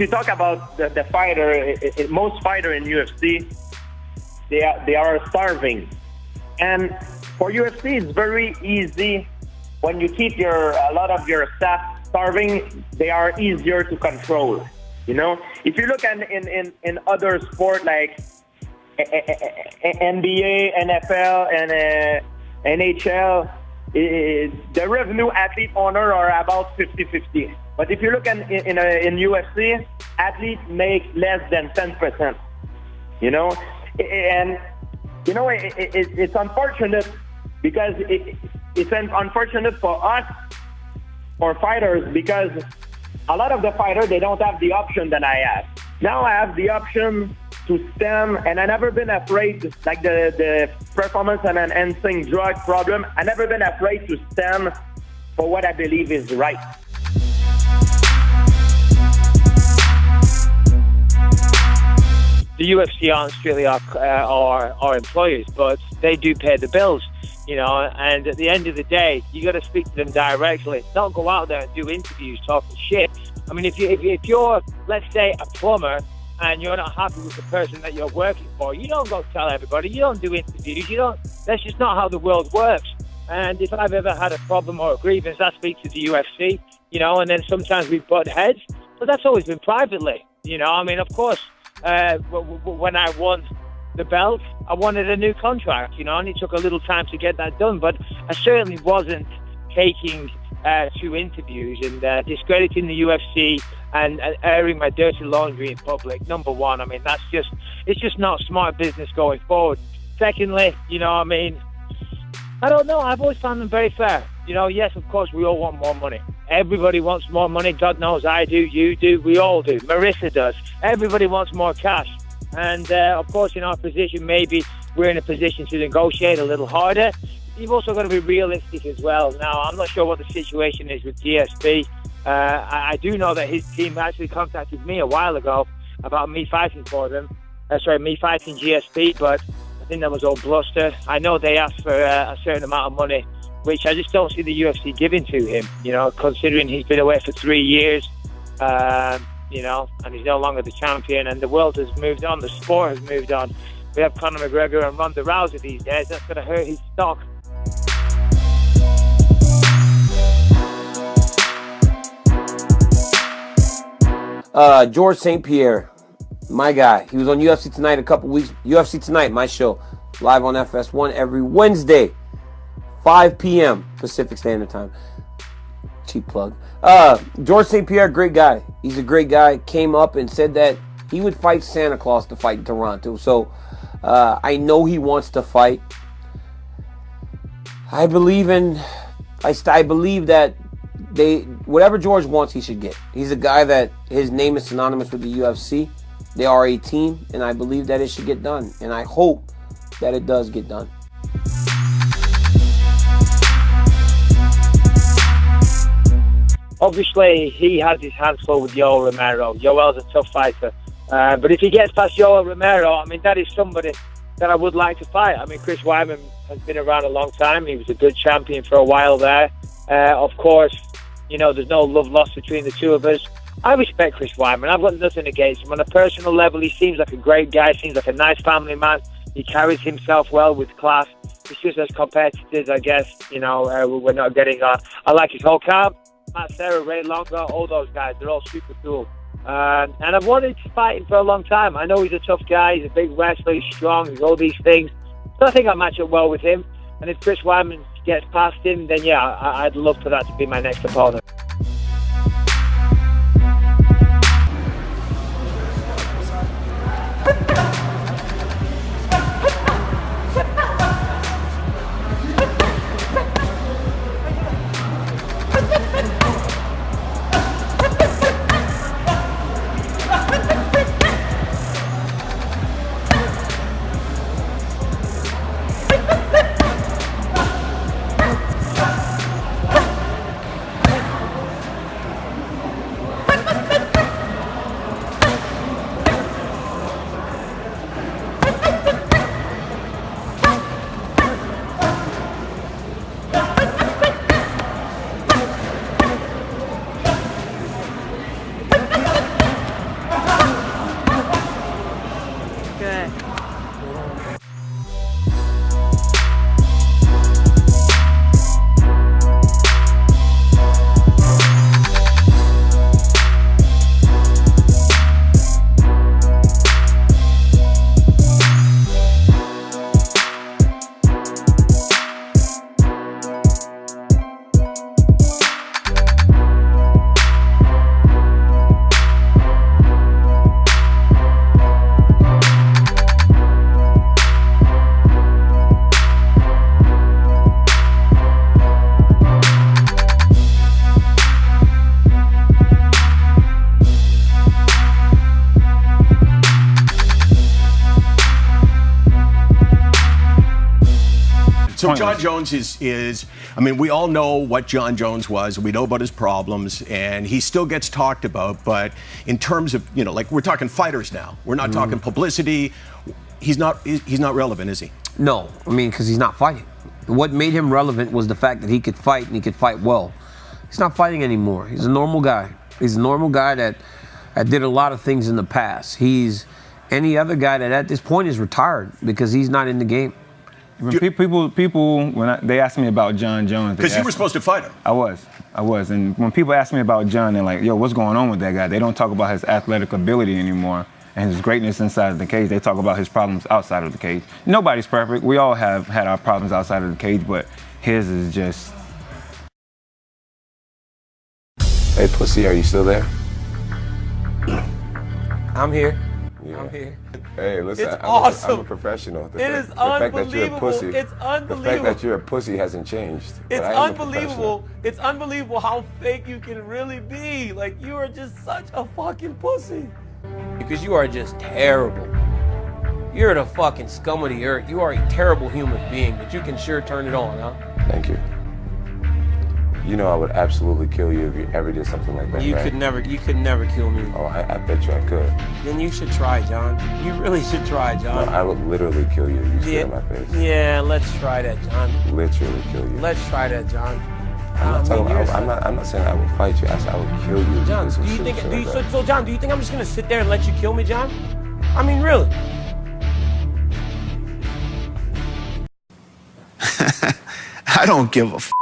you talk about the fighter, most fighter in UFC, they are starving. And for UFC, it's very easy when you keep a lot of your staff starving. They are easier to control. You know, if you look in other sport like NBA, NFL, and NHL, the revenue athlete owner are about 50-50. But if you look in UFC, athletes make less than 10%. You know, and you know it's unfortunate because it's unfortunate for us, for fighters, because a lot of the fighters, they don't have the option that I have. Now I have the option to stem, and I've never been afraid, like the performance and enhancing drug problem, I've never been afraid to stand for what I believe is right. The UFC aren't strictly our employers, but they do pay the bills, you know, and at the end of the day, you got to speak to them directly. Don't go out there and do interviews talking shit. I mean, if you're, let's say, a plumber, and you're not happy with the person that you're working for, you don't go tell everybody. You don't do interviews. That's just not how the world works. And if I've ever had a problem or a grievance, I speak to the UFC, you know, and then sometimes we butt heads. But that's always been privately, you know. I mean, of course, when I won the belt, I wanted a new contract, you know, and it took a little time to get that done. But I certainly wasn't taking to interviews and discrediting the UFC and airing my dirty laundry in public. Number one, I mean, it's just not smart business going forward. Secondly, you know, I mean, I don't know. I've always found them very fair. You know, yes, of course, we all want more money. Everybody wants more money. God knows I do, you do, we all do. Marissa does. Everybody wants more cash. And, of course, in our position, maybe we're in a position to negotiate a little harder. You've also got to be realistic as well. Now, I'm not sure what the situation is with GSP. I do know that his team actually contacted me a while ago about me fighting for them. Me fighting GSP, but I think that was all bluster. I know they asked for a certain amount of money, which I just don't see the UFC giving to him, you know, considering he's been away for 3 years, you know, and he's no longer the champion, and the world has moved on, the sport has moved on. We have Conor McGregor and Ronda Rousey these days. That's going to hurt his stock. George St. Pierre, my guy. He was on UFC Tonight a couple weeks. UFC Tonight, my show, live on FS1 every Wednesday, 5 p.m. Pacific Standard Time. Cheap plug. George St. Pierre, great guy. He's a great guy. Came up and said that he would fight Santa Claus to fight in Toronto. So I know he wants to fight. I believe that whatever George wants, he should get. He's a guy that his name is synonymous with the UFC. They are a team, and I believe that it should get done. And I hope that it does get done. Obviously, he has his hands full with Yoel Romero. Yoel's a tough fighter. But if he gets past Yoel Romero, I mean, that is somebody that I would like to fight. I mean, Chris Weidman has been around a long time. He was a good champion for a while there. Of course, you know, there's no love lost between the two of us. I respect Chris Weidman. I've got nothing against him. On a personal level, he seems like a great guy. Seems like a nice family man. He carries himself well with class. It's just as competitors, I guess, you know, we're not getting on. I like his whole camp. Matt Serra, Ray Longo, all those guys, they're all super cool. And I've wanted to fight him for a long time. I know he's a tough guy. He's a big wrestler. He's strong. He's all these things. So I think I match up well with him. And if Chris Weidman gets past him, then yeah, I'd love for that to be my next opponent. So pointless. Jon Jones is, I mean, we all know what Jon Jones was. We know about his problems, and he still gets talked about. But in terms of, you know, like we're talking fighters now. We're not talking publicity. He's not relevant, is he? No, I mean, because he's not fighting. What made him relevant was the fact that he could fight and he could fight well. He's not fighting anymore. He's a normal guy. He's a normal guy that did a lot of things in the past. He's any other guy that at this point is retired because he's not in the game. When people, when they ask me about Jon Jones, Because you were supposed to fight him. I was, and when people ask me about Jon, they're like, "Yo, what's going on with that guy?" They don't talk about his athletic ability anymore and his greatness inside of the cage. They talk about his problems outside of the cage. Nobody's perfect. We all have had our problems outside of the cage, but his is just. Hey, pussy, are you still there? I'm here. Yeah. I'm here. Hey, listen, It's I'm awesome. I'm a professional. It is the fact that you're a unbelievable. pussy, It's The unbelievable. fact that you're a pussy hasn't changed. but It's I am a unbelievable. It's unbelievable how fake you can really be. Like, you are just such a fucking pussy. Because you are just terrible. You're the fucking scum of the earth. You are a terrible human being, but you can sure turn it on, huh? Thank you. You know I would absolutely kill you if you ever did something like that, You right? could never kill me. Oh, I bet you I could. Then you should try, John. You really should try, No, John. I would literally kill you if you spit in my face. Yeah, let's try that, John. Literally kill you. Let's try that, John. I'm not saying I would fight you. I said I would kill you. John, do you think? So, John, do you think I'm just gonna sit there and let you kill me, John? I mean, really? I don't give a f